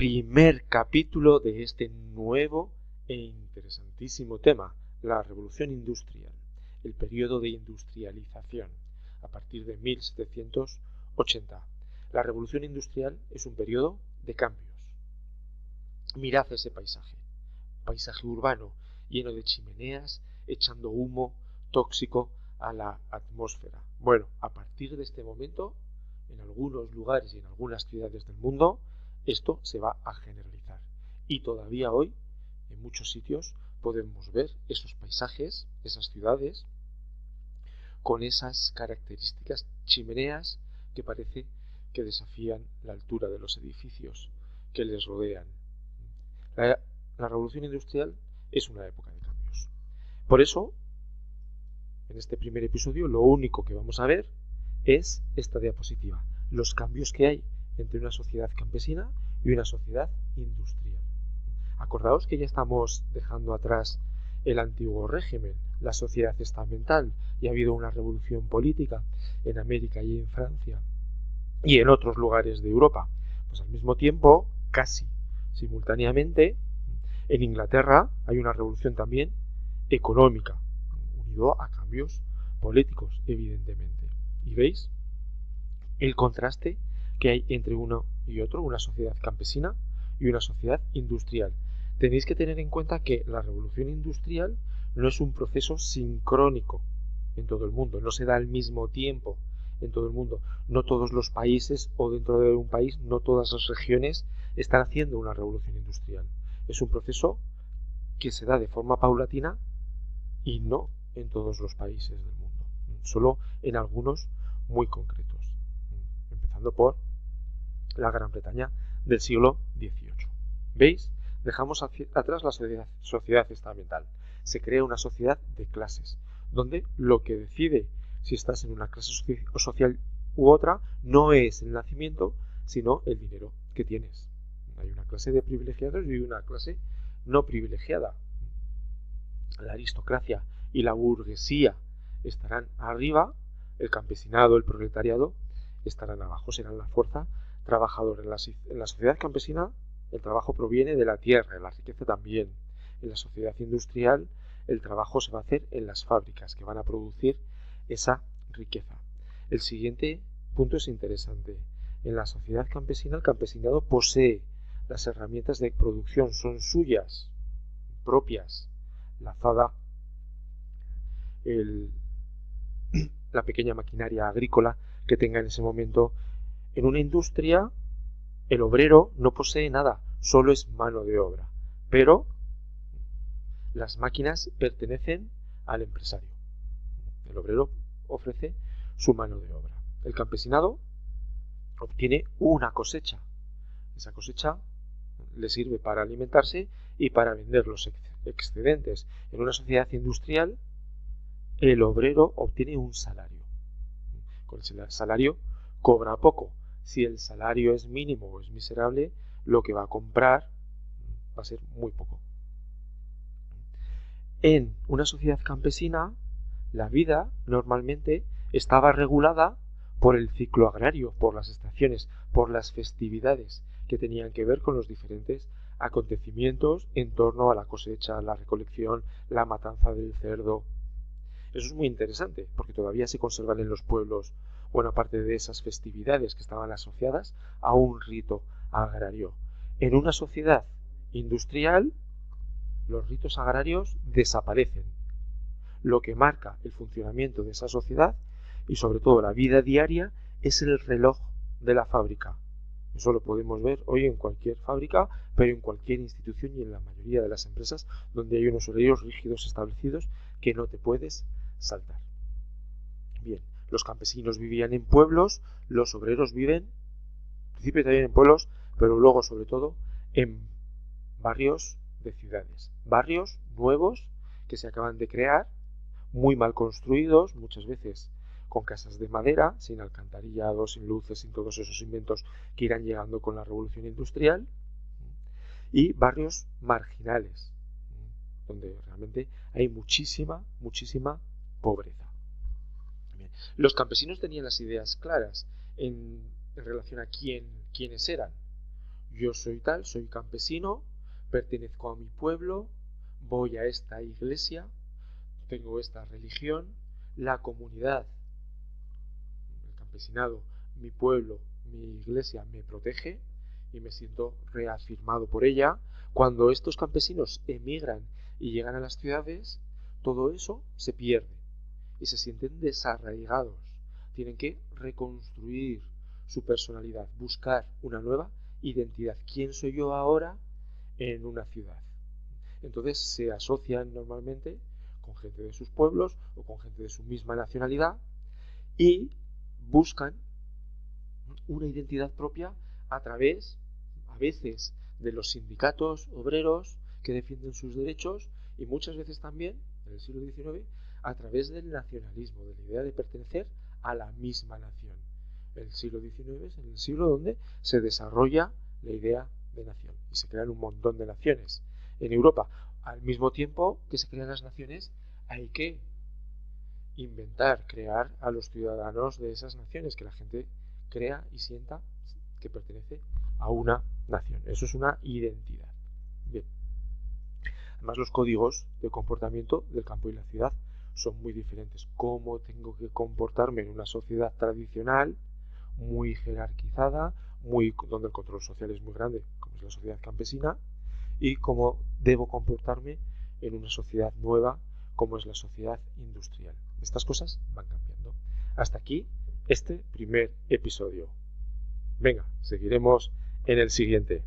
primer capítulo de este nuevo e interesantísimo tema, la revolución industrial, el periodo de industrialización, a partir de 1780. La revolución industrial es un periodo de cambios. Mirad ese paisaje urbano, lleno de chimeneas, echando humo tóxico a la atmósfera. Bueno, a partir de este momento, en algunos lugares y en algunas ciudades del mundo, esto se va a generalizar. Y todavía hoy, en muchos sitios, podemos ver esos paisajes, esas ciudades, con esas características chimeneas que parece que desafían la altura de los edificios que les rodean. La revolución industrial es una época de cambios. Por eso, en este primer episodio, lo único que vamos a ver es esta diapositiva, los cambios que hay entre una sociedad campesina y una sociedad industrial. Acordaos que ya estamos dejando atrás el antiguo régimen, la sociedad estamental, y ha habido una revolución política en América y en Francia y en otros lugares de Europa. Pues al mismo tiempo, casi simultáneamente, en Inglaterra hay una revolución también económica, unido a cambios políticos, evidentemente. Y veis el contraste que hay entre uno y otro, una sociedad campesina y una sociedad industrial. Tenéis que tener en cuenta que la revolución industrial no es un proceso sincrónico en todo el mundo, no se da al mismo tiempo en todo el mundo. No todos los países o dentro de un país, no todas las regiones están haciendo una revolución industrial. Es un proceso que se da de forma paulatina y no en todos los países del mundo, solo en algunos muy concretos, empezando por la Gran Bretaña del siglo XVIII. ¿Veis? Dejamos atrás la sociedad estamental. Se crea una sociedad de clases, donde lo que decide si estás en una clase social u otra no es el nacimiento, sino el dinero que tienes. Hay una clase de privilegiados y una clase no privilegiada. La aristocracia y la burguesía estarán arriba, el campesinado, el proletariado estarán abajo, serán la fuerza trabajadora. En la sociedad campesina el trabajo proviene de la tierra, la riqueza también. En la sociedad industrial el trabajo se va a hacer en las fábricas que van a producir esa riqueza. El siguiente punto es interesante. En la sociedad campesina el campesinado posee las herramientas de producción, son suyas, propias. La azada, la pequeña maquinaria agrícola que tenga en ese momento. En una industria el obrero no posee nada, solo es mano de obra, pero las máquinas pertenecen al empresario. El obrero ofrece su mano de obra. El campesinado obtiene una cosecha. Esa cosecha le sirve para alimentarse y para vender los excedentes. En una sociedad industrial, el obrero obtiene un salario. Con el salario cobra poco. Si el salario es mínimo o es miserable, lo que va a comprar va a ser muy poco. En una sociedad campesina, la vida normalmente estaba regulada por el ciclo agrario, por las estaciones, por las festividades que tenían que ver con los diferentes acontecimientos en torno a la cosecha, la recolección, la matanza del cerdo. Eso es muy interesante, porque todavía se conservan en los pueblos buena parte de esas festividades que estaban asociadas a un rito agrario. En una sociedad industrial, los ritos agrarios desaparecen. Lo que marca el funcionamiento de esa sociedad y sobre todo la vida diaria es el reloj de la fábrica. Eso lo podemos ver hoy en cualquier fábrica, pero en cualquier institución y en la mayoría de las empresas donde hay unos horarios rígidos establecidos que no te puedes saltar. Bien, los campesinos vivían en pueblos, los obreros viven, al principio también en pueblos, pero luego sobre todo en barrios de ciudades. Barrios nuevos que se acaban de crear, muy mal construidos, muchas veces con casas de madera, sin alcantarillado, sin luces, sin todos esos inventos que irán llegando con la revolución industrial, y barrios marginales, donde realmente hay muchísima pobreza. Bien. Los campesinos tenían las ideas claras en relación a quiénes eran. yo soy tal, soy campesino, pertenezco a mi pueblo, voy a esta iglesia, tengo esta religión, la comunidad, el campesinado, mi pueblo, mi iglesia me protege y me siento reafirmado por ella. Cuando estos campesinos emigran y llegan a las ciudades, todo eso se pierde y se sienten desarraigados. Tienen que reconstruir su personalidad, buscar una nueva identidad. ¿Quién soy yo ahora en una ciudad? Entonces se asocian normalmente con gente de sus pueblos o con gente de su misma nacionalidad y buscan una identidad propia a través, a veces, de los sindicatos obreros que defienden sus derechos y muchas veces también, en el siglo XIX, a través del nacionalismo, de la idea de pertenecer a la misma nación. El siglo XIX es el siglo donde se desarrolla la idea de nación y se crean un montón de naciones en Europa. Al mismo tiempo que se crean las naciones, hay que inventar, crear a los ciudadanos de esas naciones, que la gente crea y sienta que pertenece a una nación. Eso es una identidad. Bien. Además, los códigos de comportamiento del campo y la ciudad son muy diferentes. ¿Cómo tengo que comportarme en una sociedad tradicional, muy jerarquizada, donde el control social es muy grande, como es la sociedad campesina, y cómo debo comportarme en una sociedad nueva, como es la sociedad industrial? Estas cosas van cambiando. Hasta aquí este primer episodio. Venga, seguiremos en el siguiente.